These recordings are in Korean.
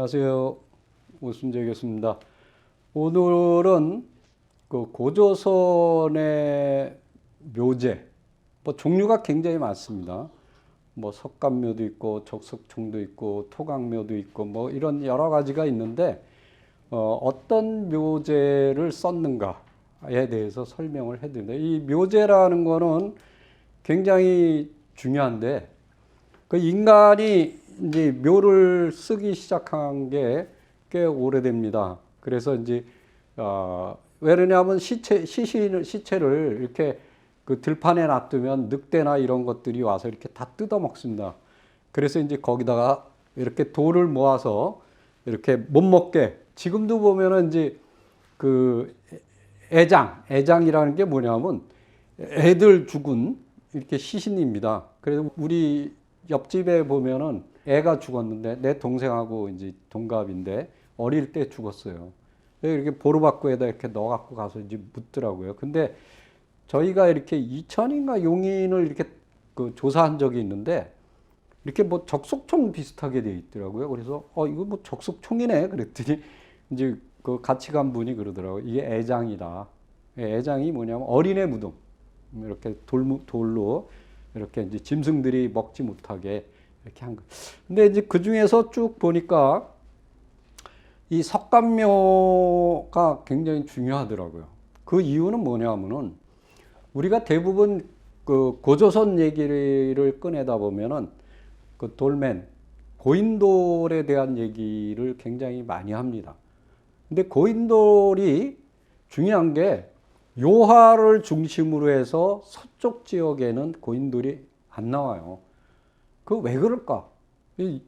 안녕하세요. 오순재 교수입니다. 오늘은 그 고조선의 묘제, 뭐 종류가 굉장히 많습니다. 뭐 석간묘도 있고 적석총도 있고 토각묘도 있고 뭐 이런 여러 가지가 있는데 어떤 묘제를 썼는가에 대해서 설명을 해드립니다. 이 묘제라는 거는 굉장히 중요한데 그 인간이 이제 묘를 쓰기 시작한 게 꽤 오래됩니다. 그래서 이제 왜냐하면 시체를 이렇게 그 들판에 놔두면 늑대나 이런 것들이 와서 이렇게 다 뜯어 먹습니다. 그래서 이제 거기다가 이렇게 돌을 모아서 이렇게 못 먹게, 지금도 보면은 이제 그 애장이라는 게 뭐냐면 애들 죽은 이렇게 시신입니다. 그래서 우리 옆집에 보면은 애가 죽었는데 내 동생하고 이제 동갑인데 어릴 때 죽었어요. 이렇게 보루바꾸에다 이렇게 넣어갖고 가서 이제 묻더라고요. 근데 저희가 이렇게 2000인가 용인을 이렇게 그 조사한 적이 있는데 이렇게 뭐 적석총 비슷하게 돼 있더라고요. 그래서 이거 뭐 적석총이네 그랬더니 이제 그 같이 간 분이 그러더라고요. 이게 애장이다. 애장이 뭐냐면 어린애 무덤. 이렇게 돌로 이렇게 이제 짐승들이 먹지 못하게 이렇게 한 거. 근데 이제 그 중에서 쭉 보니까 이 석간묘가 굉장히 중요하더라고요. 그 이유는 뭐냐면은 우리가 대부분 그 고조선 얘기를 꺼내다 보면은 그 돌멘, 고인돌에 대한 얘기를 굉장히 많이 합니다. 근데 고인돌이 중요한 게 요하를 중심으로 해서 서쪽 지역에는 고인돌이 안 나와요. 그 왜 그럴까?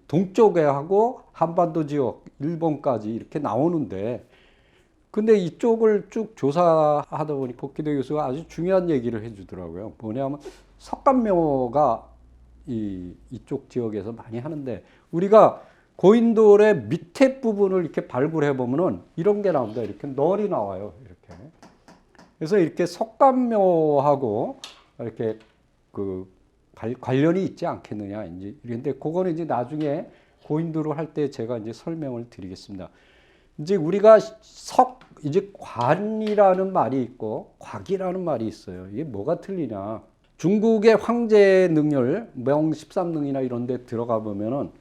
동쪽에 하고 한반도 지역, 일본까지 이렇게 나오는데, 근데 이쪽을 쭉 조사하다 보니 복기대 교수가 아주 중요한 얘기를 해주더라고요. 뭐냐면 석간묘가 이쪽 지역에서 많이 하는데, 우리가 고인돌의 밑에 부분을 이렇게 발굴해 보면은 이런 게 나옵니다. 이렇게 널이 나와요. 이렇게. 그래서 이렇게 석간묘하고 이렇게 그 관련이 있지 않겠느냐. 이제 그런데 그거는 이제 나중에 고인돌을 할 때 제가 이제 설명을 드리겠습니다. 이제 우리가 이제 관이라는 말이 있고 곽이라는 말이 있어요. 이게 뭐가 틀리냐. 중국의 황제 능률, 명 13능이나 이런 데 들어가 보면은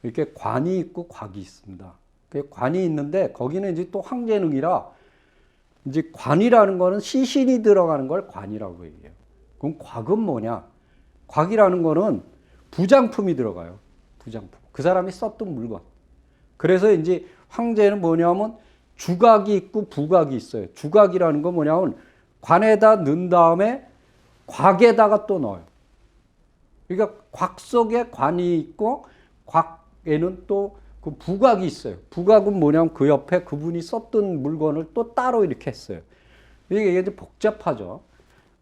이렇게 관이 있고 곽이 있습니다. 그 관이 있는데 거기는 이제 또 황제 능이라 이제 관이라는 거는 시신이 들어가는 걸 관이라고 얘기해요. 그럼 곽은 뭐냐? 곽이라는 거는 부장품이 들어가요. 부장품. 그 사람이 썼던 물건. 그래서 이제 황제는 뭐냐면 주각이 있고 부각이 있어요. 주각이라는 건 뭐냐면 관에다 넣은 다음에 곽에다가 또 넣어요. 그러니까 곽 속에 관이 있고 곽에는 또 그 부각이 있어요. 부각은 뭐냐면 그 옆에 그분이 썼던 물건을 또 따로 이렇게 했어요. 이게 이제 복잡하죠.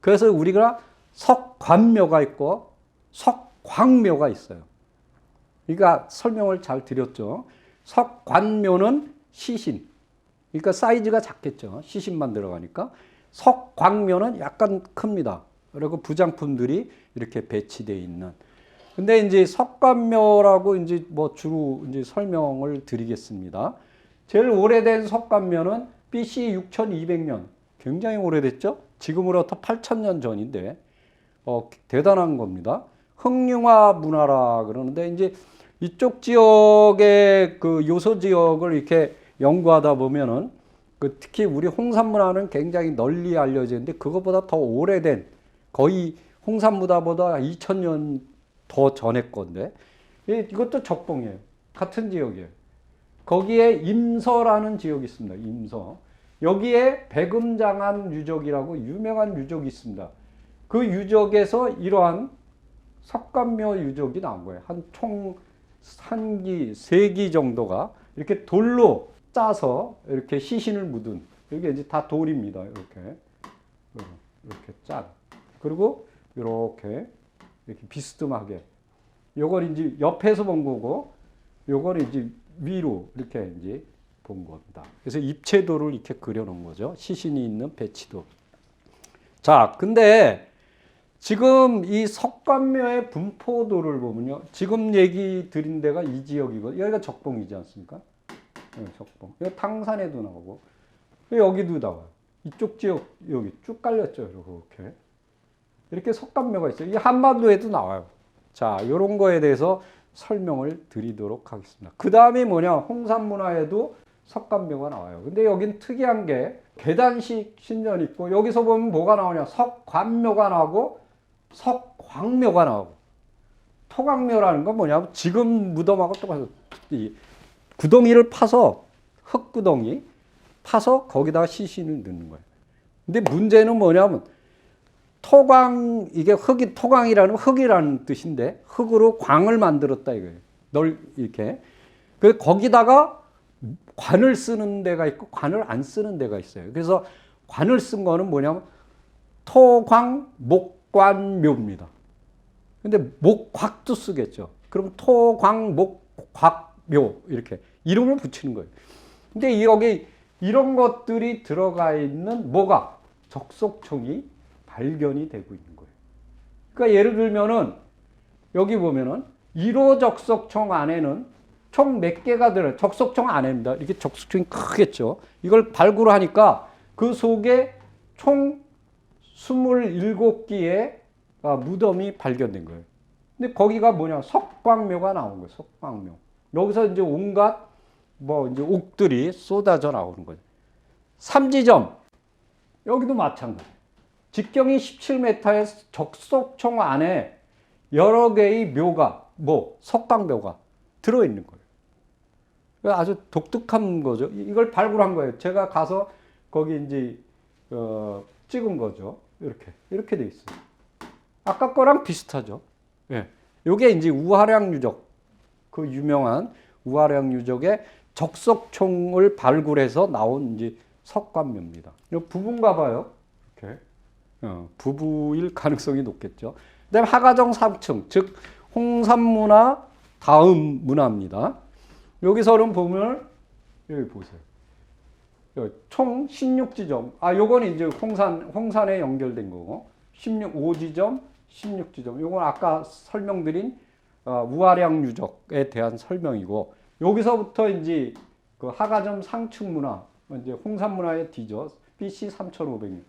그래서 우리가 석관묘가 있고 석광묘가 있어요. 그러니까 설명을 잘 드렸죠. 석관묘는 시신. 그러니까 사이즈가 작겠죠. 시신만 들어가니까. 석광묘는 약간 큽니다. 그리고 부장품들이 이렇게 배치되어 있는. 근데 이제 석관묘라고 이제 뭐 주로 이제 설명을 드리겠습니다. 제일 오래된 석관묘는 BC 6200년. 굉장히 오래됐죠? 지금으로부터 8000년 전인데, 대단한 겁니다. 흥융화 문화라 그러는데, 이제 이쪽 지역의 그 요소 지역을 이렇게 연구하다 보면은, 그 특히 우리 홍산 문화는 굉장히 널리 알려져 있는데, 그것보다 더 오래된, 거의 홍산 문화보다 2000년 더 전의 건데, 이것도 적봉이에요. 같은 지역이에요. 거기에 임서라는 지역이 있습니다. 임서. 여기에 백음장안 유적이라고 유명한 유적이 있습니다. 그 유적에서 이러한 석간묘 유적이 나온 거예요. 총 3기 정도가 이렇게 돌로 짜서 이렇게 시신을 묻은, 이게 이제 다 돌입니다. 이렇게 짠. 그리고 이렇게 비스듬하게. 요걸 이제 옆에서 본 거고, 요걸 이제 위로 이렇게 이제 본 겁니다. 그래서 입체도를 이렇게 그려놓은 거죠. 시신이 있는 배치도. 자, 근데 지금 이 석관묘의 분포도를 보면요. 지금 얘기 드린 데가 이 지역이고, 여기가 적봉이지 않습니까? 네, 적봉. 여기 탕산에도 나오고, 여기도 나와요. 이쪽 지역, 여기 쭉 깔렸죠. 이렇게. 이렇게 석관묘가 있어요. 이 한반도에도 나와요. 자, 요런 거에 대해서 설명을 드리도록 하겠습니다. 그 다음에 뭐냐, 홍산문화에도 석관묘가 나와요. 근데 여긴 특이한 게 계단식 신전이 있고, 여기서 보면 뭐가 나오냐, 석관묘가 나오고 석광묘가 나오고. 토광묘라는 건 뭐냐면 지금 무덤하고 똑같아요. 이 구덩이를 파서, 흙구덩이 파서 거기다가 시신을 넣는 거예요. 근데 문제는 뭐냐면 토광, 이게 흙이, 토광이라는 흙이라는 뜻인데 흙으로 광을 만들었다 이거예요. 이렇게. 그 거기다가 관을 쓰는 데가 있고 관을 안 쓰는 데가 있어요. 그래서 관을 쓴 거는 뭐냐면 토광 목관묘입니다. 근데 목곽도 쓰겠죠. 그럼 토광 목곽묘 이렇게 이름을 붙이는 거예요. 근데 여기 이런 것들이 들어가 있는 뭐가 적석총이 발견이 되고 있는 거예요. 그러니까 예를 들면은 여기 보면은 1호 적석총 안에는 총 몇 개가 들어요? 적석총 안에입니다. 이렇게 적석총이 크겠죠. 이걸 발굴하니까 그 속에 총 27개의 무덤이 발견된 거예요. 근데 거기가 뭐냐? 석광묘가 나온 거예요. 석광묘. 여기서 이제 온갖 뭐 이제 옥들이 쏟아져 나오는 거죠. 삼지점. 여기도 마찬가지. 직경이 17m의 적석총 안에 여러 개의 묘가, 석광묘가 들어있는 거예요. 아주 독특한 거죠. 이걸 발굴한 거예요. 제가 가서 거기 이제, 찍은 거죠. 이렇게 돼 있어요. 아까 거랑 비슷하죠. 예. 요게 이제 우하량 유적, 그 유명한 우하량 유적의 적석총을 발굴해서 나온 이제 석관묘입니다. 이 부부인가 봐요. 이렇게. 부부일 가능성이 높겠죠. 그 다음에 하가정 3층, 즉, 홍산문화 다음 문화입니다. 여기서는 보면, 여기 보세요. 여기 총 16지점. 요건 이제 홍산에 연결된 거고, 5지점, 16지점. 요건 아까 설명드린 우하량 유적에 대한 설명이고, 여기서부터 이제 그 하가점 상층 문화, 이제 홍산문화의 뒤죠. BC 3500년.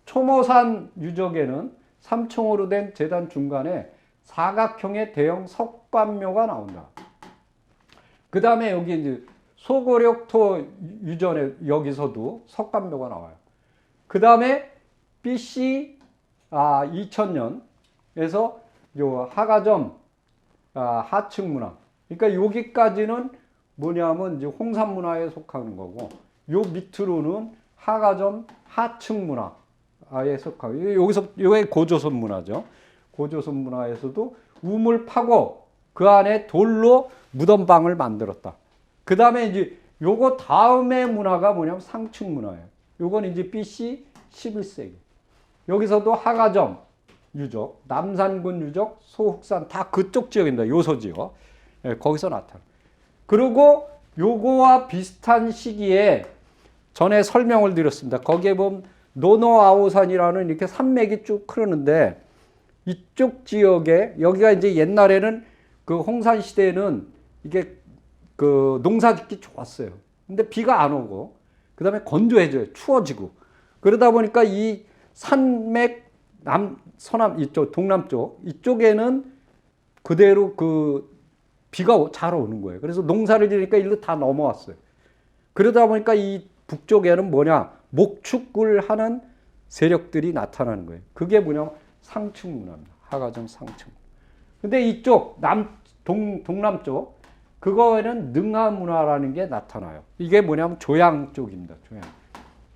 초모산 유적에는 3층으로 된 제단 중간에 사각형의 대형 석관묘가 나온다. 그 다음에 여기 이제 소고력토 유전에 여기서도 석관묘가 나와요. 그 다음에 BC 2000년에서 요 하가점 하층 문화. 그러니까 여기까지는 뭐냐면 이제 홍산 문화에 속하는 거고, 요 밑으로는 하가점 하층 문화에 속하고, 여기서 요게 고조선 문화죠. 고조선 문화에서도 우물 파고 그 안에 돌로 무덤방을 만들었다. 그 다음에 이제 요거 다음에 문화가 뭐냐면 상층 문화예요. 요건 이제 BC 11세기. 여기서도 하가점 유적, 남산군 유적, 소흑산 다 그쪽 지역입니다. 요소 지역. 예, 거기서 나타나. 그리고 요거와 비슷한 시기에 전에 설명을 드렸습니다. 거기에 보면 노노아오산이라는 이렇게 산맥이 쭉 흐르는데 이쪽 지역에 여기가 이제 옛날에는 그 홍산 시대에는 이게 그 농사 짓기 좋았어요. 근데 비가 안 오고 그다음에 건조해져요. 추워지고. 그러다 보니까 이 산맥 서남 이쪽 동남쪽 이쪽에는 그대로 그 비가 잘 오는 거예요. 그래서 농사를 지으니까 일로 다 넘어왔어요. 그러다 보니까 이 북쪽에는 뭐냐? 목축을 하는 세력들이 나타나는 거예요. 그게 뭐냐면 상층 문화입니다. 하가점 상층. 근데 이쪽 동남쪽 그거에는 능하 문화라는 게 나타나요. 이게 뭐냐면 조양 쪽입니다. 조양.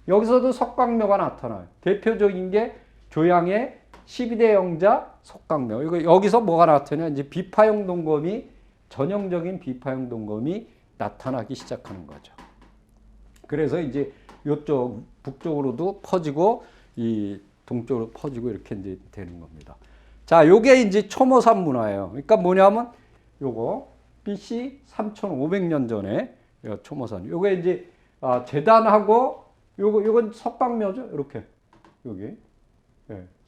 여기서도 석광묘가 나타나요. 대표적인 게 조양의 12대 영자 석광묘. 이거 여기서 뭐가 나타나냐? 이제 비파형 동검이 전형적인 비파형 동검이 나타나기 시작하는 거죠. 그래서 이제 이쪽 북쪽으로도 퍼지고 이 동쪽으로 퍼지고 이렇게 이제 되는 겁니다. 자, 요게 이제 초모산 문화예요. 그러니까 뭐냐면 요거 BC 3500년 전에 초모산. 요게 이제 제단하고 요건 석광묘죠. 이렇게 여기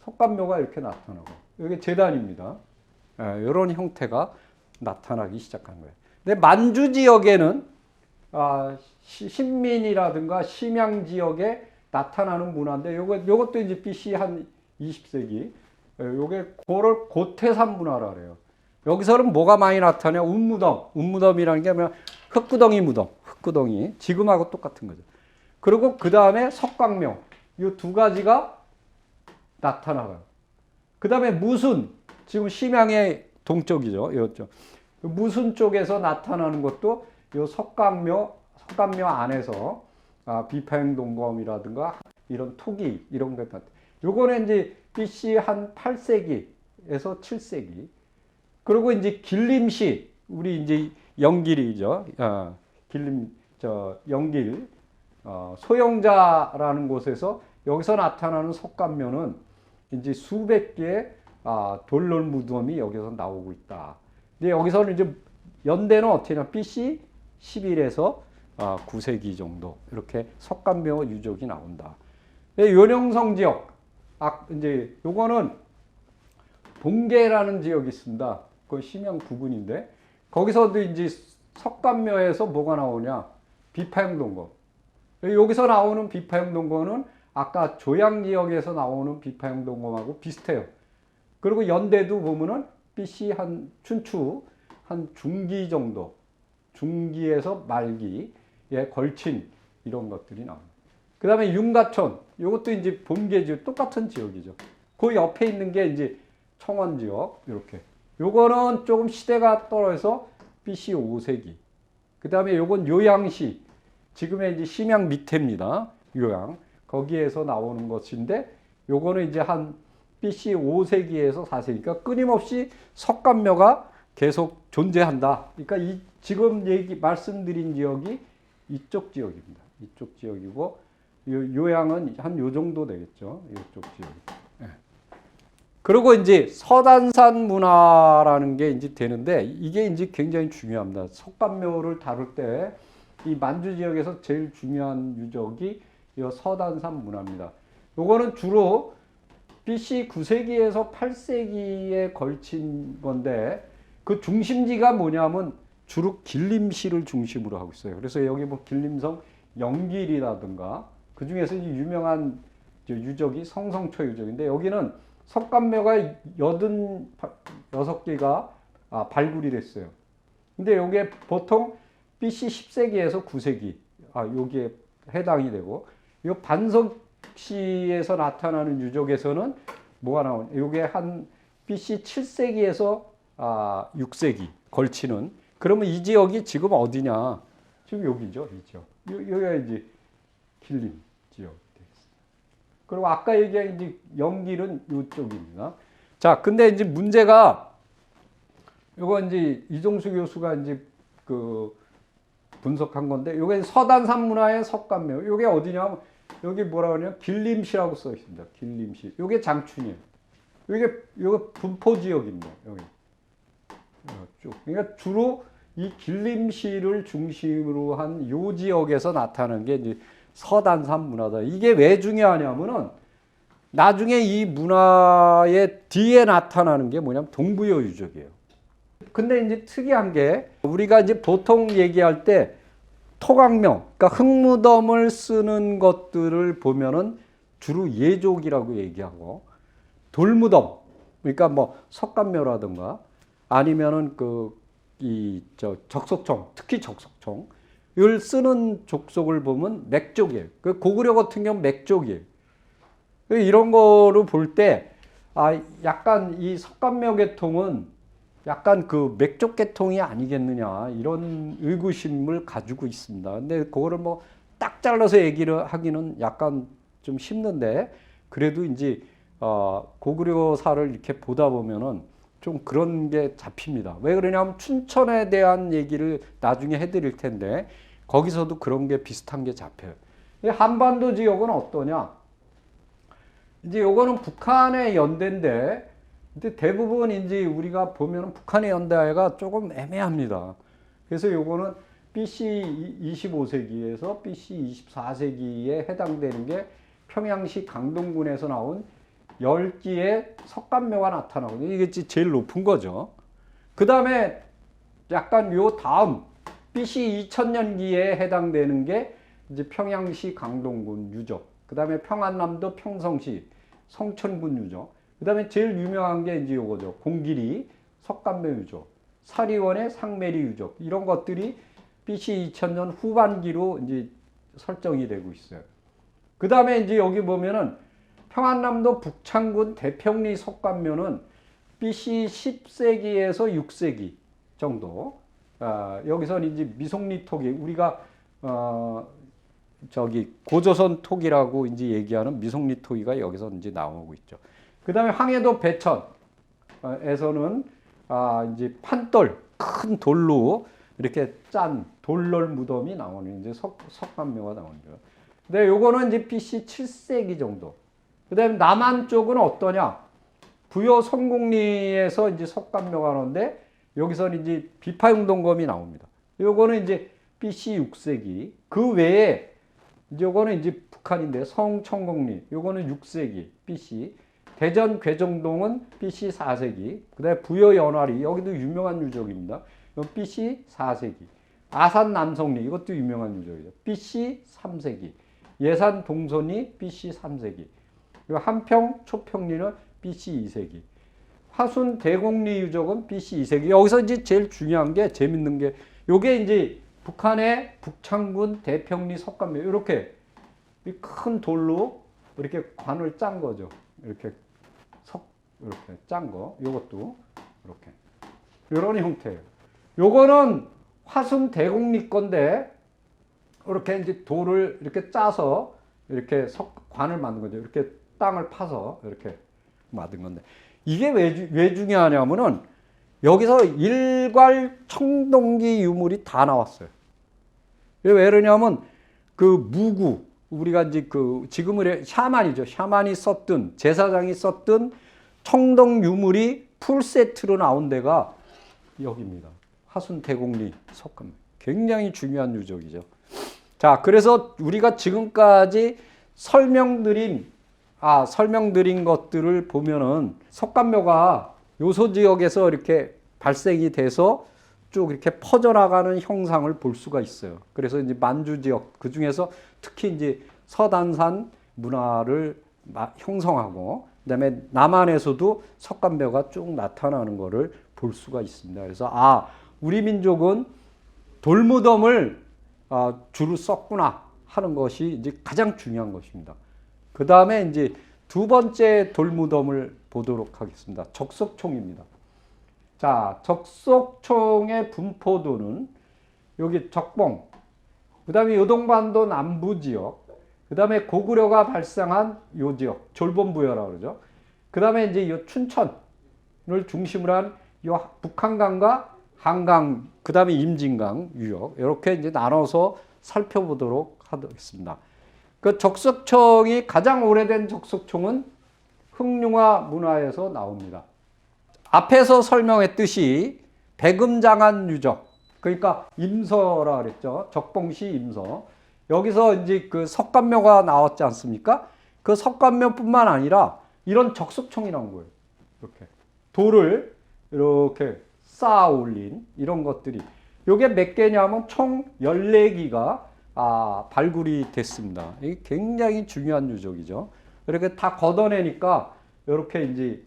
석가묘가 이렇게 나타나고 이게 제단입니다. 이런 형태가 나타나기 시작한 거예요. 근데 만주 지역에는 신민이라든가 심양 지역에 나타나는 문화인데 요것도 이제 BC 한 20세기 요게 그걸 고태산 문화라 그래요. 여기서는 뭐가 많이 나타나냐? 운무덤이라는 게 뭐냐? 흙구덩이 무덤, 흙구덩이. 지금하고 똑같은 거죠. 그리고 그 다음에 석광묘. 이 두 가지가 나타나요. 그 다음에 무순. 지금 심양의 동쪽이죠. 이쪽. 무순 쪽에서 나타나는 것도 이 석광묘 안에서 비파행동검이라든가 이런 토기 이런 것 같아요. 요거는 이제 BC 한 8세기에서 7세기. 그리고 이제 길림시 우리 이제 영길이죠. 영길 소영자라는 곳에서 여기서 나타나는 석관묘는 이제 수백 개의 돌롤 무덤이 여기서 나오고 있다. 근데 여기서는 이제 연대는 어떻게 되냐? BC 11에서 9세기 정도 이렇게 석관묘 유적이 나온다. 요령성 지역 이제 요거는 봉계라는 지역이 있습니다. 그 심양 부근인데 거기서도 이제 석관묘에서 뭐가 나오냐? 비파용동거. 여기서 나오는 비파용동거는 아까 조양 지역에서 나오는 비파용동거하고 비슷해요. 그리고 연대도 보면은 BC 한 춘추 한 중기 정도, 중기에서 말기에 걸친 이런 것들이 나옵니다. 그 다음에 윤가촌, 이것도 이제 봉계 지역 똑같은 지역이죠. 그 옆에 있는 게 이제 청원 지역 이렇게. 요거는 조금 시대가 떨어져서 BC 5세기. 그 다음에 요건 요양시. 지금의 이제 심양 밑에입니다. 요양. 거기에서 나오는 것인데 요거는 이제 한 BC 5세기에서 4세기니까 끊임없이 석관묘가 계속 존재한다. 그러니까 지금 말씀드린 지역이 이쪽 지역입니다. 이쪽 지역이고 요양은 한 요 정도 되겠죠. 이쪽 지역. 그리고 이제 서단산 문화라는 게 이제 되는데 이게 이제 굉장히 중요합니다. 석관묘를 다룰 때 이 만주 지역에서 제일 중요한 유적이 이 서단산 문화입니다. 요거는 주로 BC 9세기에서 8세기에 걸친 건데 그 중심지가 뭐냐면 주로 길림시를 중심으로 하고 있어요. 그래서 여기 뭐 길림성 영길이라든가 그 중에서 유명한 유적이 성성초 유적인데 여기는 석관묘가 86개가 발굴이 됐어요. 근데 이게 보통 BC 10세기에서 9세기 여기에 해당이 되고 이 반석시에서 나타나는 유적에서는 뭐가 나오냐? 이게 한 BC 7세기에서 6세기 걸치는 그러면 이 지역이 지금 어디냐? 지금 여기죠, 이 지역. 여기가 이제 길림 지역. 그리고 아까 얘기한 이제 영길은 이쪽입니다. 자, 근데 이제 문제가 이거 이제 이종수 교수가 이제 그 분석한 건데 이게 서단산 문화의 석관묘. 이게 어디냐면 여기 뭐라 그러냐? 길림시라고 써 있습니다. 길림시. 이게 장춘이에요. 이게 분포 지역입니다. 여기. 쭉. 그러니까 주로 이 길림시를 중심으로 한 요 지역에서 나타나는 게 이제 서단산 문화다. 이게 왜 중요하냐면은 나중에 이 문화의 뒤에 나타나는 게 뭐냐면 동부여 유적이에요. 근데 이제 특이한 게 우리가 이제 보통 얘기할 때 토강묘, 그러니까 흙무덤을 쓰는 것들을 보면은 주로 예족이라고 얘기하고 돌무덤, 그러니까 뭐 석관묘라든가 아니면은 적석청, 특히 적석청 을 쓰는 족속을 보면 맥족이에요. 그 고구려 같은 경우는 맥족이에요. 이런 거를 볼 때, 약간 이 석관묘 계통은 약간 그 맥족 계통이 아니겠느냐, 이런 의구심을 가지고 있습니다. 근데 그거를 뭐 딱 잘라서 얘기를 하기는 약간 좀 힘든데, 그래도 이제, 고구려사를 이렇게 보다 보면은 좀 그런 게 잡힙니다. 왜 그러냐면 춘천에 대한 얘기를 나중에 해드릴 텐데 거기서도 그런 게 비슷한 게 잡혀요. 한반도 지역은 어떠냐? 이제 요거는 북한의 연대인데 근데 대부분 이제 우리가 보면은 북한의 연대가 조금 애매합니다. 그래서 요거는 BC 25세기에서 BC 24세기에 해당되는 게 평양시 강동군에서 나온 10기의 석간묘가 나타나거든요. 이게 제일 높은 거죠. 그 다음에 약간 요 다음 BC 2000년기에 해당되는 게 이제 평양시 강동군 유적, 그 다음에 평안남도 평성시 성천군 유적, 그 다음에 제일 유명한 게 이제 요거죠. 공길이 석간묘 유적, 사리원의 상메리 유적, 이런 것들이 BC 2000년 후반기로 이제 설정이 되고 있어요. 그 다음에 이제 여기 보면은 평안남도 북창군 대평리 석간묘는 BC 10세기에서 6세기 정도. 여기서는 이제 미송리 토기, 우리가 저기 고조선 토기라고 이제 얘기하는 미송리 토기가 여기서 이제 나오고 있죠. 그 다음에 황해도 배천에서는 이제 판돌, 큰 돌로 이렇게 짠 돌롤 무덤이 나오는 이제 석간묘가 나오죠. 근데 요거는 이제 BC 7세기 정도. 그 다음에 남한 쪽은 어떠냐? 부여 성공리에서 이제 석간묘가 나오는데 여기서는 이제 비파용동검이 나옵니다. 요거는 이제 BC 6세기. 그 외에 요거는 이제 북한인데 성천공리. 요거는 6세기 BC. 대전 괴정동은 BC 4세기. 그다음에 부여 연화리. 여기도 유명한 유적입니다. BC 4세기. 아산 남성리. 이것도 유명한 유적이죠. BC 3세기. 예산 동선이 BC 3세기. 그리고 한평 초평리는 BC 2세기. 화순 대곡리 유적은 BC 2세기. 여기서 이제 제일 중요한 게 재밌는 게 요게 이제 북한의 북창군 대평리 석간묘 이렇게 큰 돌로 이렇게 관을 짠 거죠. 이렇게 이렇게 짠 거. 요것도 이렇게 이런 형태예요. 요거는 화순 대곡리 건데 이렇게 이제 돌을 이렇게 짜서 이렇게 관을 만든 거죠. 이렇게 땅을 파서 이렇게 만든 건데 이게 왜 중요하냐면은 여기서 일괄 청동기 유물이 다 나왔어요. 왜 그러냐면 그 무구 우리가 이제 그 지금의 샤만이죠. 샤만이 썼던 제사장이 썼던 청동 유물이 풀 세트로 나온 데가 여기입니다. 화순 대곡리 석간묘. 굉장히 중요한 유적이죠. 자, 그래서 우리가 지금까지 설명드린 것들을 보면은 석간묘가 요소 지역에서 이렇게 발생이 돼서 쭉 이렇게 퍼져나가는 형상을 볼 수가 있어요. 그래서 이제 만주 지역, 그 중에서 특히 이제 서단산 문화를 형성하고, 그 다음에 남한에서도 석간묘가 쭉 나타나는 것을 볼 수가 있습니다. 그래서, 우리 민족은 돌무덤을 주로 썼구나 하는 것이 이제 가장 중요한 것입니다. 그 다음에 이제 두 번째 돌무덤을 보도록 하겠습니다. 적석총입니다. 자, 적석총의 분포도는 여기 적봉, 그 다음에 요동반도 남부 지역, 그 다음에 고구려가 발생한 요 지역, 졸본부여라고 그러죠. 그 다음에 이제 요 춘천을 중심으로 한 요 북한강과 한강, 그 다음에 임진강 유역, 이렇게 이제 나눠서 살펴보도록 하겠습니다. 그 적석총이 가장 오래된 적석총은 흑룡화 문화에서 나옵니다. 앞에서 설명했듯이 백음장안 유적, 그러니까 임서라 그랬죠. 적봉시 임서. 여기서 이제 그 석간묘가 나왔지 않습니까? 그 석간묘뿐만 아니라 이런 적석총이 나온 거예요. 이렇게 돌을 이렇게 쌓아 올린 이런 것들이. 이게 몇 개냐면 총 14기가 발굴이 됐습니다. 이게 굉장히 중요한 유적이죠. 이렇게 다 걷어내니까 이렇게 이제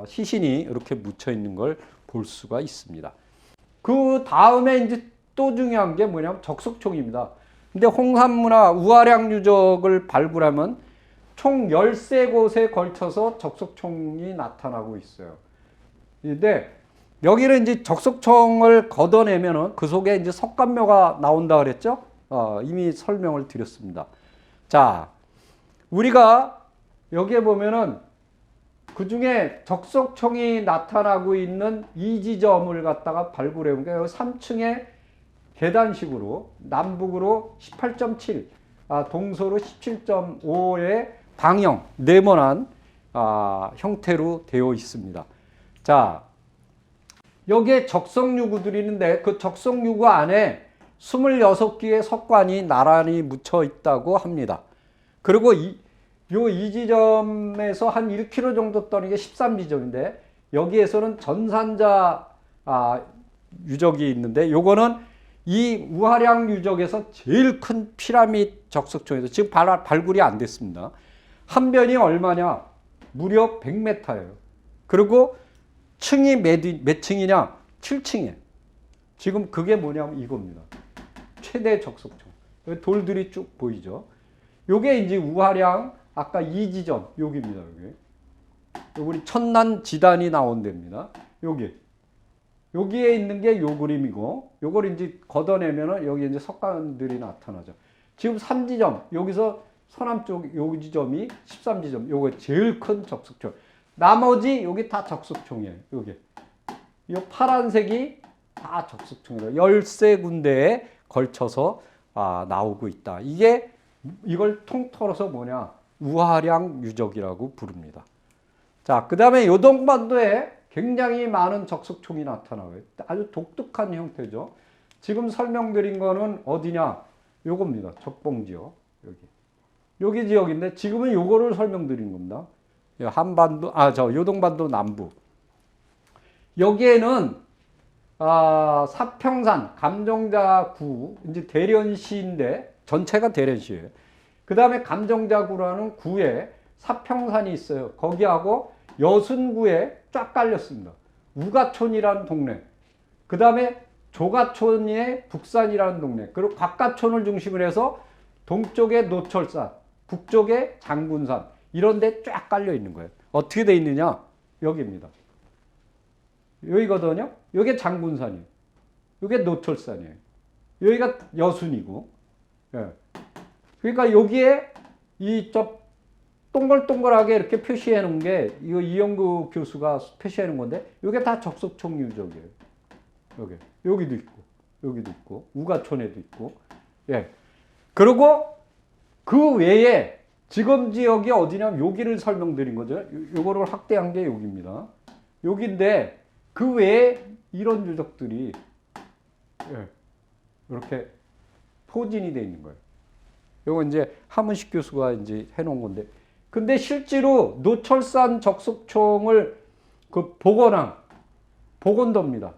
시신이 이렇게 묻혀 있는 걸 볼 수가 있습니다. 그 다음에 이제 또 중요한 게 뭐냐면 적석총입니다. 근데 홍산문화 우아량 유적을 발굴하면 총 13곳에 걸쳐서 적석총이 나타나고 있어요. 근데 여기는 이제 적석총을 걷어내면은 그 속에 이제 석간묘가 나온다 그랬죠? 이미 설명을 드렸습니다. 자, 우리가 여기에 보면은 그 중에 적석총이 나타나고 있는 이 지점을 갖다가 발굴해 본 게 3층에 계단식으로 남북으로 18.7, 동서로 17.5의 방형, 네모난 형태로 되어 있습니다. 자, 여기에 적석유구들이 있는데 그 적석유구 안에 26개의 석관이 나란히 묻혀 있다고 합니다. 그리고 요 이 지점에서 한 1km 정도 떠는 게 13지점인데 여기에서는 전산자 유적이 있는데 요거는 이 우하량 유적에서 제일 큰 피라미드 적석총에서 지금 발굴이 안 됐습니다. 한 변이 얼마냐? 무려 100m예요. 그리고 층이 몇 층이냐? 7층이에요. 지금 그게 뭐냐면 이겁니다. 최대 적석총. 돌들이 쭉 보이죠. 요게 이제 우하량 아까 이 지점 여기입니다. 여기. 우리 천난 지단이 나온 데입니다. 여기에 있는 게 요 그림이고 요걸 이제 걷어내면은 여기 이제 석관들이 나타나죠. 지금 3지점 여기서 서남쪽 요 지점이 13지점 요거 제일 큰 적석총. 나머지 여기 다 적석총이에요. 여기. 요 파란색이 다 적석총이에요. 13군데에 걸쳐서 나오고 있다. 이걸 통틀어서 뭐냐? 우하량 유적이라고 부릅니다. 자, 그 다음에 요동반도에 굉장히 많은 적석총이 나타나요. 아주 독특한 형태죠. 지금 설명드린 거는 어디냐? 요겁니다. 적봉지역. 여기 지역인데 지금은 요거를 설명드린 겁니다. 한반도, 요동반도 남부. 여기에는 사평산, 감정자구, 이제 대련시인데 전체가 대련시예요. 그 다음에 감정자구라는 구에 사평산이 있어요. 거기하고 여순구에 쫙 깔렸습니다. 우가촌이라는 동네. 그 다음에 조가촌의 북산이라는 동네. 그리고 곽가촌을 중심으로 해서 동쪽에 노철산, 북쪽에 장군산 이런 데 쫙 깔려 있는 거예요. 어떻게 돼 있느냐? 여기입니다. 여기거든요. 여기 장군산이에요. 여기 노철산이에요. 여기가 여순이고. 예. 그러니까 여기에 동글동글하게 이렇게 표시해 놓은 게 이거 이영구 교수가 표시해 놓은 건데 이게 다 적석총 유적이에요. 여기도 있고 우가촌에도 있고. 예. 그리고 그 외에 지금 지역이 어디냐면 여기를 설명드린 거죠. 요거를 확대한 게 여기입니다. 여기인데 그 외에 이런 유적들이 이렇게 포진이 되어 있는 거예요. 요거 이제 하문식 교수가 이제 해놓은 건데, 근데 실제로 노철산 적석총을 그 복원도입니다.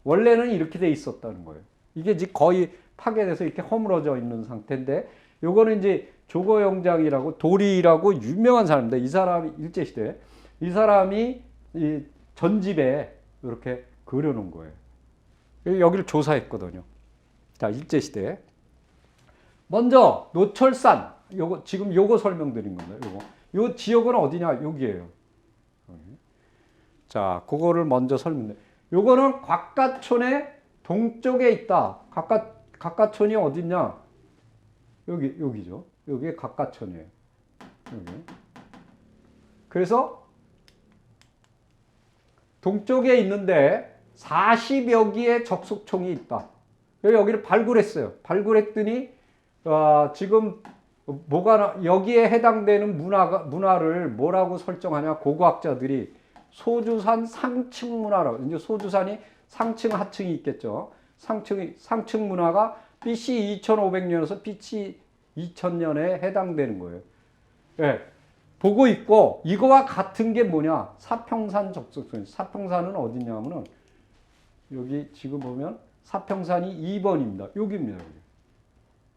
원래는 이렇게 돼 있었다는 거예요. 이게 이제 거의 파괴돼서 이렇게 허물어져 있는 상태인데, 요거는 이제 조거영장이라고 도리라고 유명한 사람인데, 이 사람이 일제시대, 이 사람이 이 전집에 이렇게 그려놓은 거예요. 여기를 조사했거든요. 자, 일제시대. 먼저 노철산, 요거 지금 요거 설명드린 겁니다. 요 지역은 어디냐? 여기예요. 자, 그거를 먼저 설명해. 요거는 곽가촌의 동쪽에 있다. 곽가촌이 어디냐? 여기죠. 여기에 곽가촌이에요. 여기. 그래서 동쪽에 있는데 40여 개의 적석총이 있다. 여기를 발굴했어요. 발굴했더니 지금 여기에 해당되는 문화를 뭐라고 설정하냐? 고고학자들이 소주산 상층 문화라고. 이제 소주산이 상층 하층이 있겠죠. 상층 문화가 BC 2500년에서 BC 2000년에 해당되는 거예요. 예. 보고 있고, 이거와 같은 게 뭐냐? 사평산 적석총. 사평산은 어디냐면은 여기 지금 보면 사평산이 2번입니다. 여기입니다.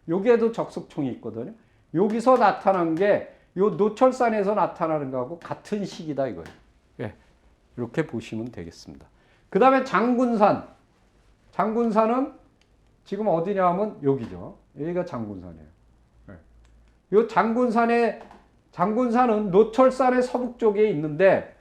여기에도 적석총이 있거든요. 여기서 나타난 게 요 노철산에서 나타나는 거하고 같은 시기다 이거예요. 예. 이렇게 보시면 되겠습니다. 그 다음에 장군산. 장군산은 지금 어디냐 하면 여기죠. 여기가 장군산이에요. 예. 요 장군산은 노철산의 서북 쪽에 있는데,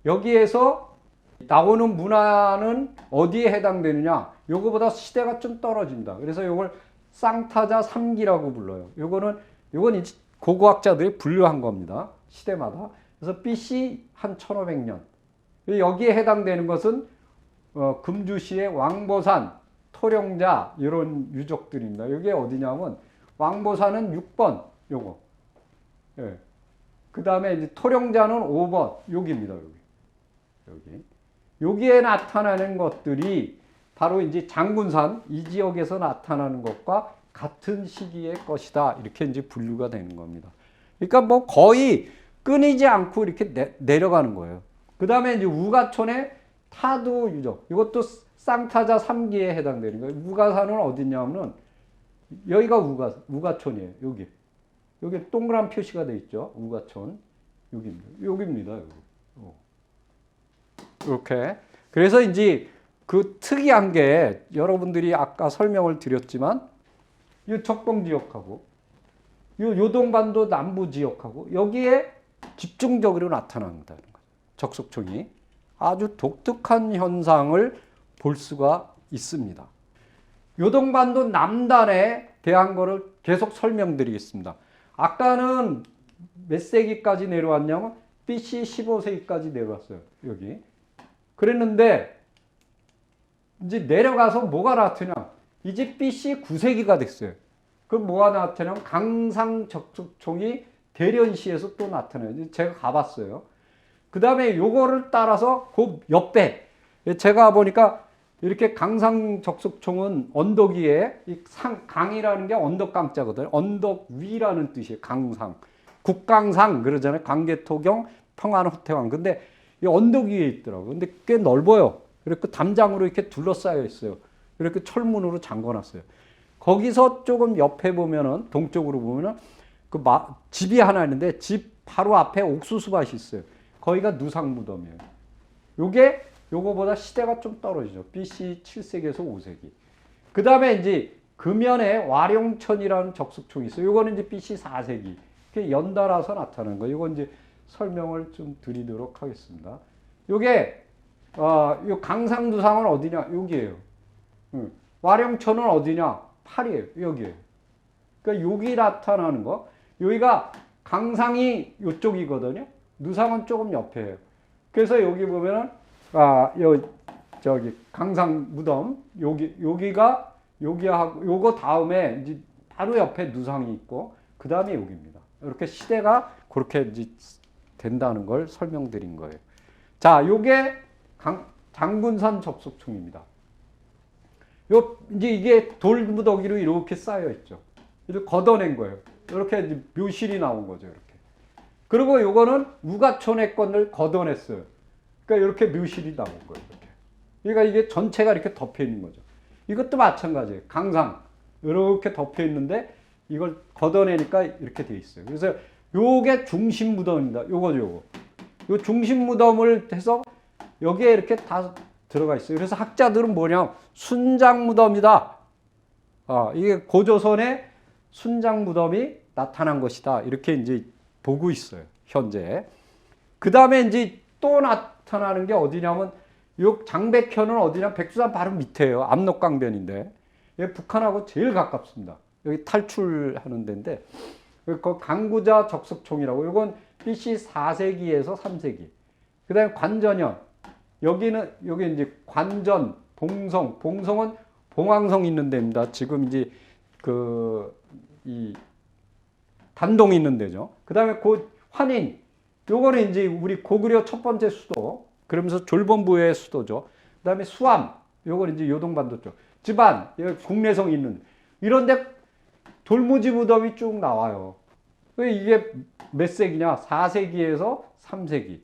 여기에서 나오는 문화는 어디에 해당되느냐? 요거보다 시대가 좀 떨어진다. 그래서 요걸 쌍타자 3기라고 불러요. 요건 이제 고고학자들이 분류한 겁니다. 시대마다. 그래서 BC 한 1500년. 여기에 해당되는 것은 금주시의 왕보산, 토령자 이런 유적들입니다. 여기 어디냐면 왕보산은 6번 요거. 예. 그 다음에 이제 토령자는 5번 여기입니다. 여기에 나타나는 것들이 바로 이제 장군산 이 지역에서 나타나는 것과 같은 시기의 것이다. 이렇게 이제 분류가 되는 겁니다. 그러니까 뭐 거의 끊이지 않고 이렇게 내려가는 거예요. 그 다음에 이제 우가촌의 타두 유적. 이것도 쌍타자 3기에 해당되는 거예요. 우가산은 어디냐면은 여기가 우가촌이에요. 여기. 여기 동그란 표시가 돼 있죠. 우가촌. 여기입니다. 여기입니다. 여기. 이렇게. 그래서 이제 그 특이한 게 여러분들이 아까 설명을 드렸지만 이 적동 지역하고 이 요동반도 남부 지역하고 여기에 집중적으로 나타난다는 거죠. 적석총이 아주 독특한 현상을 볼 수가 있습니다. 요동반도 남단에 대한 거를 계속 설명드리겠습니다. 아까는 몇 세기까지 내려왔냐면 BC 15세기까지 내려왔어요. 여기. 그랬는데 이제 내려가서 뭐가 나타나? 이제 BC 9세기가 됐어요. 그럼 뭐가 나타나면 강상 적석총이 대련시에서 또 나타나요. 제가 가봤어요. 그 다음에 요거를 따라서 그 옆에 제가 보니까 이렇게 강상 적석총은 언덕 위에 강이라는 게 언덕 강자거든요. 언덕 위라는 뜻이에요. 강상. 국강상 그러잖아요. 강계토경 평안호태왕. 근데 이 언덕 위에 있더라고요. 근데 꽤 넓어요. 그리고 담장으로 이렇게 둘러싸여 있어요. 이렇게 철문으로 잠궈놨어요. 거기서 조금 옆에 보면은 동쪽으로 보면은 그 집이 하나 있는데 집 바로 앞에 옥수수밭이 있어요. 거기가 누상무덤이에요. 요게 요거보다 시대가 좀 떨어지죠. BC 7세기에서 5세기. 그 다음에 이제 금연에 와룡천이라는 적석총이 있어요. 요거는 이제 BC 4세기. 연달아서 나타나는 거예요. 요건 이제 설명을 좀 드리도록 하겠습니다. 요게 요 강상두상은 어디냐? 여기에요. 와룡천은 어디냐? 팔이에요. 여기에요. 그러니까 여기 나타나는 거. 여기가 강상이 요쪽이거든요. 누상은 조금 옆에요. 그래서 여기 보면은 저기 강상 무덤 여기가 여기하고 요거 다음에 이제 바로 옆에 누상이 있고 그 다음에 여기입니다. 이렇게 시대가 그렇게 이제 된다는 걸 설명드린 거예요. 자, 요게 장군산 적석총입니다. 요 이제 이게 돌무더기로 이렇게 쌓여 있죠. 이렇게 걷어낸 거예요. 이렇게 이제 묘실이 나온 거죠. 이렇게. 그리고 요거는 우가촌의 건을 걷어냈어요. 그러니까 이렇게 묘실이 나온 거예요. 이렇게. 그러니까 이게 전체가 이렇게 덮여 있는 거죠. 이것도 마찬가지예요. 강상 이렇게 덮여 있는데 이걸 걷어내니까 이렇게 돼 있어요. 그래서 요게 중심 무덤입니다. 요거. 요 중심 무덤을 해서 여기에 이렇게 다 들어가 있어요. 그래서 학자들은 뭐냐? 순장 무덤이다. 이게 고조선의 순장 무덤이 나타난 것이다. 이렇게 이제 보고 있어요. 현재. 그 다음에 이제 또 나타나는 게 어디냐면 요 장백현은 어디냐? 백두산 바로 밑에요. 압록강변인데 북한하고 제일 가깝습니다. 여기 탈출하는 데인데 그 강구자 적석총이라고. 이건 BC 4세기에서 3세기. 그 다음에 관전현. 여기 이제 관전, 봉성은 봉황성 있는 데입니다. 지금 이제 이 단동 있는 데죠. 그 다음에 환인. 요거는 이제 우리 고구려 첫 번째 수도. 그러면서 졸본부의 수도죠. 그 다음에 수암. 요거는 이제 요동반도 쪽. 집안. 여기 국내성 있는. 이런데 돌무지 무덤이 쭉 나와요. 이게 몇 세기냐? 4세기에서 3세기.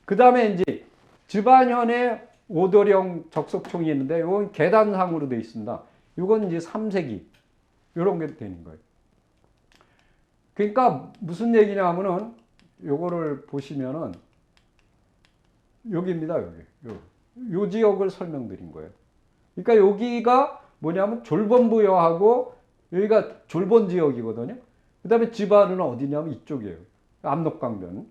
그 다음에 이제 집안현에 오도령 적석총이 있는데 이건 계단상으로 되어 있습니다. 이건 이제 3세기. 이런 게 되는 거예요. 그러니까 무슨 얘기냐 하면은 요거를 보시면은 여기입니다. 요 지역을 설명드린 거예요. 그러니까 여기가 뭐냐면 졸본부여하고 여기가 졸본 지역이거든요. 그 다음에 집안은 어디냐면 이쪽이에요. 압록강변.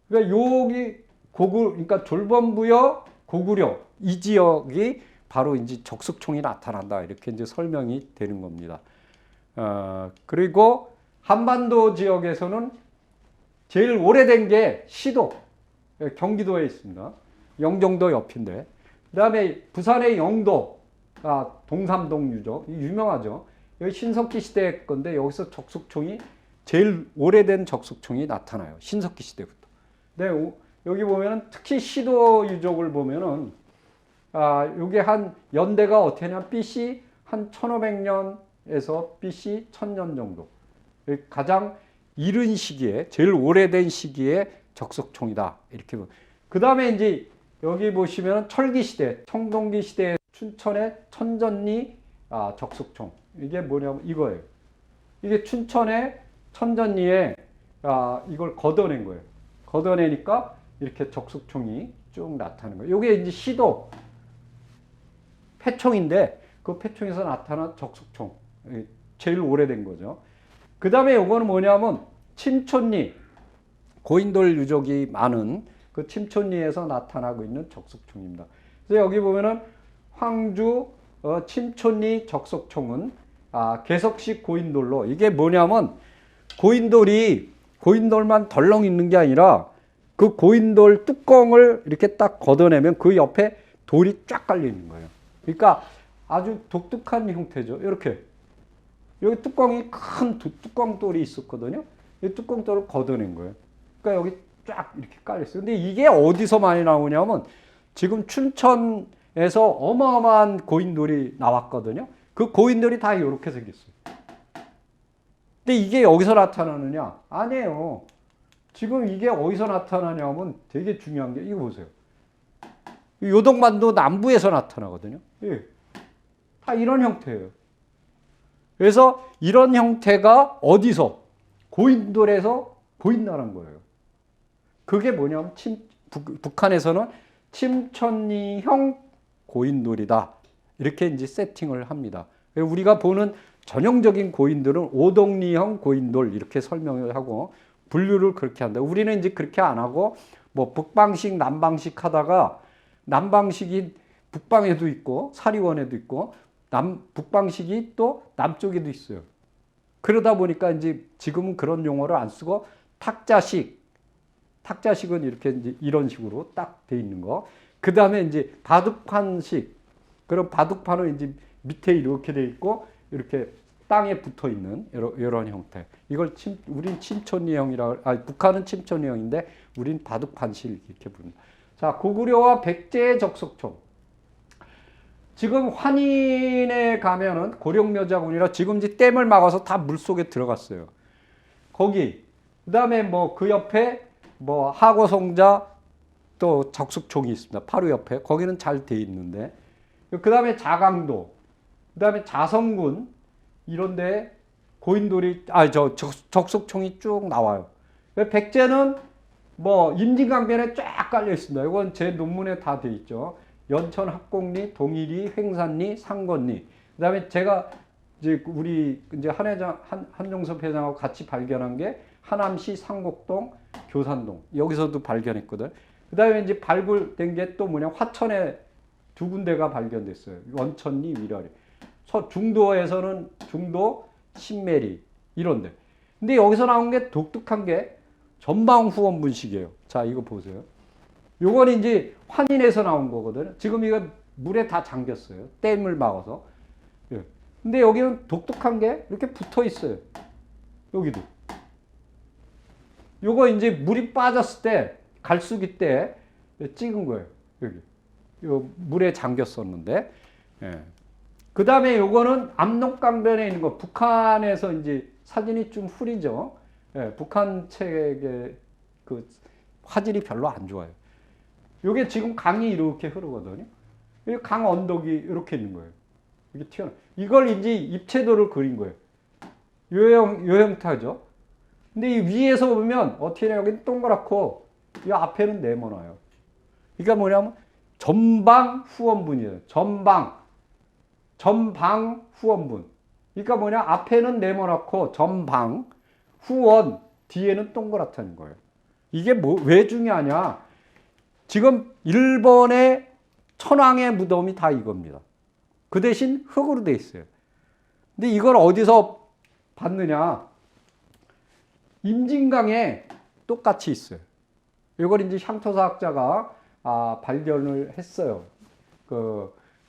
그러니까 여기 그러니까 졸본부여 고구려 이 지역이 바로 이제 적석총이 나타난다. 이렇게 이제 설명이 되는 겁니다. 그리고 한반도 지역에서는 제일 오래된 게 시도. 경기도에 있습니다. 영종도 옆인데. 그 다음에 부산의 영도, 동삼동 유적. 유명하죠. 여기 신석기 시대 건데 여기서 적석총이 제일 오래된 적석총이 나타나요. 신석기 시대부터. 근데 여기 보면은 특히 시도 유적을 보면은 요게 한 연대가 어떻게 하냐면 BC 한 1500년에서 BC 1000년 정도. 가장 이른 시기에, 제일 오래된 시기에 적석총이다. 이렇게. 그 다음에 이제 여기 보시면 철기시대, 청동기 시대 춘천의 천전리 적석총. 이게 뭐냐면 이거예요. 이게 춘천의 천전리에 이걸 걷어낸 거예요. 걷어내니까 이렇게 적석총이 쭉 나타나는 거예요. 이게 이제 시도 패총인데 그 패총에서 나타난 적석총. 제일 오래된 거죠. 그 다음에 요거는 뭐냐면 침촌리, 고인돌 유적이 많은 그 침촌리에서 나타나고 있는 적석총입니다. 그래서 여기 보면은 황주 침촌리 적석총은 개석식 고인돌로, 이게 뭐냐면 고인돌만 덜렁 있는 게 아니라 그 고인돌 뚜껑을 이렇게 딱 걷어내면 그 옆에 돌이 쫙 깔려 있는 거예요. 그러니까 아주 독특한 형태죠. 이렇게 여기 뚜껑이 큰 뚜껑돌이 있었거든요. 이 뚜껑돌을 걷어낸 거예요. 그러니까 여기 쫙 이렇게 깔려 있어요. 근데 이게 어디서 많이 나오냐면 지금 춘천에서 어마어마한 고인돌이 나왔거든요. 그 고인돌이 다 이렇게 생겼어요. 근데 이게 여기서 나타나느냐? 아니에요. 지금 이게 어디서 나타나냐면 되게 중요한 게 이거 보세요. 요동반도 남부에서 나타나거든요. 예. 다 이런 형태예요. 그래서 이런 형태가 어디서? 고인돌에서 보인다는 거예요. 그게 뭐냐면 북한에서는 침천리형 고인돌이다. 이렇게 이제 세팅을 합니다. 우리가 보는 전형적인 고인돌은 오동리형 고인돌 이렇게 설명을 하고 분류를 그렇게 한다. 우리는 이제 그렇게 안 하고 뭐 북방식, 남방식 하다가 남방식이 북방에도 있고 사리원에도 있고 북방식이 또 남쪽에도 있어요. 그러다 보니까 이제 지금은 그런 용어를 안 쓰고 탁자식은 이렇게 이제 이런 식으로 딱 돼 있는 거. 그 다음에 이제 바둑판식. 그럼 바둑판은 이제 밑에 이렇게 돼 있고 이렇게 땅에 붙어 있는 이런 형태. 이걸 우린 침촌리형이라, 북한은 침촌리형인데 우린 바둑판식 이렇게 부릅니다. 자, 고구려와 백제의 적석총. 지금 환인에 가면은 고령묘자군이라 지금 이제 댐을 막아서 다 물속에 들어갔어요. 거기. 그 다음에 뭐 그 옆에 뭐 하고성자 또 적석총이 있습니다. 바로 옆에. 거기는 잘 돼 있는데. 그 다음에 자강도. 그 다음에 자성군. 이런데 고인돌이, 적석총이 쭉 나와요. 백제는 뭐 임진강변에 쫙 깔려 있습니다. 이건 제 논문에 다 돼 있죠. 연천 합곡리, 동일리, 횡산리, 상건리. 그다음에 제가 이제 우리 이제 한종섭 회장하고 같이 발견한 게 하남시 상곡동, 교산동. 여기서도 발견했거든. 그다음에 이제 발굴된 게 또 뭐냐, 화천에 두 군데가 발견됐어요. 원천리, 위라리. 중도에서는 중도, 신메리 이런데. 근데 여기서 나온 게 독특한 게 전방 후원분식이에요. 자, 이거 보세요. 요건 이제 환인에서 나온 거거든요. 지금 이거 물에 다 잠겼어요. 댐을 막아서. 예. 근데 여기는 독특한 게 이렇게 붙어 있어요. 여기도. 요거 이제 물이 빠졌을 때, 갈수기 때 찍은 거예요. 여기. 요 물에 잠겼었는데. 예. 그 다음에 요거는 압록강변에 있는 거. 북한에서 이제 사진이 좀 흐리죠. 예. 북한 책의 그 화질이 별로 안 좋아요. 요게 지금 강이 이렇게 흐르거든요. 강 언덕이 이렇게 있는 거예요. 이게 튀어나. 이걸 이제 입체도를 그린 거예요. 요 형태죠. 근데 이 위에서 보면 어떻게 해요? 여기는 동그랗고 이 앞에는 네모나요. 그러니까 뭐냐면 전방 후원분이에요. 전방 후원분. 그러니까 뭐냐? 앞에는 네모나고 전방 후원 뒤에는 동그랗다는 거예요. 이게 왜 중요하냐? 지금 일본의 천황의 무덤이 다 이겁니다. 그 대신 흙으로 돼 있어요. 근데 이걸 어디서 봤느냐? 임진강에 똑같이 있어요. 이걸 이제 향토사학자가 발견을 했어요.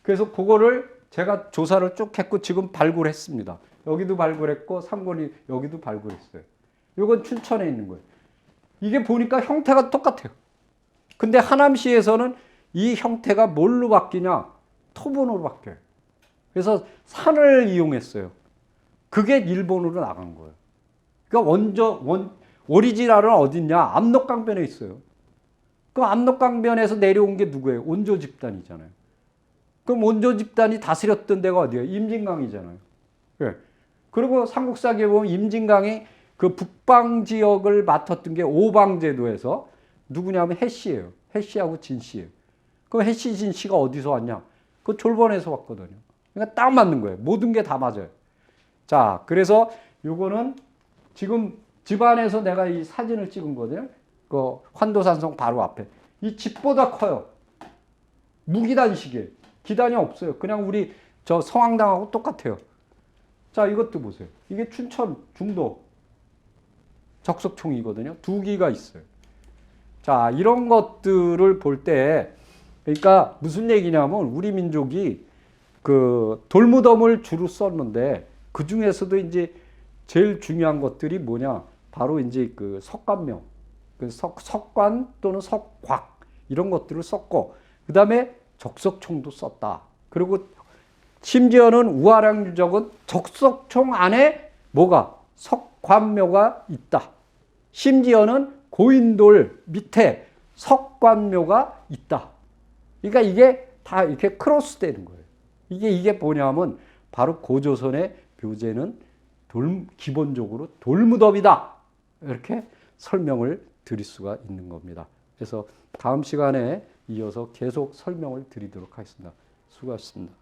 그래서 그거를 제가 조사를 쭉 했고 지금 발굴했습니다. 여기도 발굴했고 삼권이 여기도 발굴했어요. 이건 춘천에 있는 거예요. 이게 보니까 형태가 똑같아요. 근데 하남시에서는 이 형태가 뭘로 바뀌냐? 토분으로 바뀌어요. 그래서 산을 이용했어요. 그게 일본으로 나간 거예요. 그러니까 오리지널은 어딨냐? 압록강변에 있어요. 그 압록강변에서 내려온 게 누구예요? 온조 집단이잖아요. 그럼 온조 집단이 다스렸던 데가 어디예요? 임진강이잖아요. 예. 그리고 삼국사기에 보면 임진강이 그 북방 지역을 맡았던 게 오방제도에서 누구냐면 해씨예요. 해씨하고 진씨예요. 그럼 해씨, 진씨가 어디서 왔냐? 그 졸본에서 왔거든요. 그러니까 딱 맞는 거예요. 모든 게 다 맞아요. 자, 그래서 요거는 지금 집안에서 내가 이 사진을 찍은 거거든요. 그 환도산성 바로 앞에. 이 집보다 커요. 무기단식이에요. 기단이 없어요. 그냥 우리 저 성황당하고 똑같아요. 자, 이것도 보세요. 이게 춘천 중도 적석총이거든요. 2기가 있어요. 자, 이런 것들을 볼 때, 그러니까 무슨 얘기냐면 우리 민족이 그 돌무덤을 주로 썼는데 그 중에서도 이제 제일 중요한 것들이 뭐냐? 바로 이제 그 석관명, 그 석관 또는 석곽 이런 것들을 썼고, 그 다음에 적석총도 썼다. 그리고 심지어는 우아랑 유적은 적석총 안에 뭐가? 석관묘가 있다. 심지어는 고인돌 밑에 석관묘가 있다. 그러니까 이게 다 이렇게 크로스 되는 거예요. 이게 뭐냐면 바로 고조선의 묘제는 기본적으로 돌무덤이다. 이렇게 설명을 드릴 수가 있는 겁니다. 그래서 다음 시간에 이어서 계속 설명을 드리도록 하겠습니다. 수고하셨습니다.